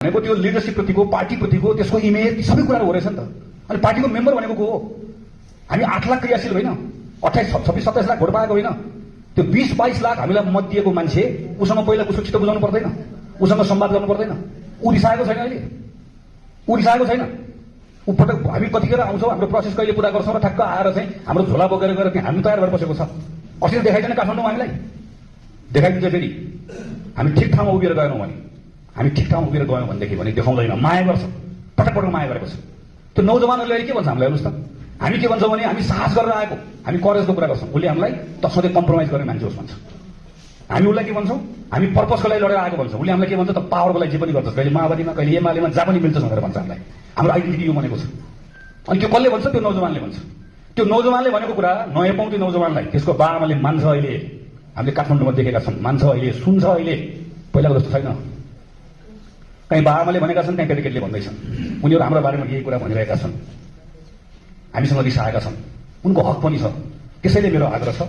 भनेको त्यो लिडरसिप प्रतिको पार्टी प्रतिको त्यसको इमेज सबै कुराहरू हो रहेछ नि त। अनि पार्टीको मेम्बर भनेको को हो? हामी 8 लाख क्रियाशील होइन, 28, 26, 27 लाख भोट पाएको होइन। त्यो 20-22 लाख हामीलाई मत दिएको मान्छे उसँग पहिला उसको चित्त बुझाउनु पर्दैन, उसँग संवाद गर्नु पर्दैन। ऊ रिसाएको छैन, अहिले ऊ रिसाएको छैन। ऊ पटक हामी कतिखेर आउँछौँ, हाम्रो प्रोसेस कहिले पुरा गर्छौँ र ठ्याक्क आएर चाहिँ हाम्रो झोला बोकेर गएर त्यहाँ हामी तयार भएर बसेको छ। अस्ति देखाइदिएन काठमाडौँमा, हामीलाई देखाइदिन्छ। फेरि हामी ठिक ठाउँमा उभिएर गएनौँ भने, हामी ठिक ठाउँमा उभिएर गयौँ भनेदेखि भने देखाउँदैन, माया गर्छ, पटक पटक माया गरेको छ। त्यो नौजवानहरूले अहिले के भन्छ हामीलाई हेर्नुहोस् त। हामी के भन्छौँ भने हामी साहस गरेर आएको, हामी करेजको कुरा गर्छौँ। उसले हामीलाई त सधैँ कम्प्रोमाइज गर्ने मान्छे होस् भन्छ। हामी उसलाई के भन्छौँ? हामी पर्पसको लागि लडेर आएको भन्छौँ। उसले हामीलाई के भन्छ त? पावरको लागि जे पनि गर्छ, कहिले माओवादीमा कहिले एमालेमा जहाँ पनि मिल्छ भनेर भन्छ हामीलाई। हाम्रो आइडेन्टिटी यो भनेको छ। अनि त्यो कसले भन्छ? त्यो नौजवानले भन्छ। त्यो नौजवानले भनेको कुरा नहेपौँ त्यो नौजवानलाई, त्यसको बाआमाले मान्छ। अहिले हामीले काठमाडौँमा देखेका छन्, मान्छ अहिले, सुन्छ अहिले, पहिलाको जस्तो छैन। कहीँ बाआमाले भनेका छन्, कहीँ केटाकेटीले भन्दैछन्। उनीहरू हाम्रो बारेमा यही कुरा भनिरहेका छन्, हामीसँग रिसाएका छन्। उनको हक पनि छ। त्यसैले मेरो आग्रह छ,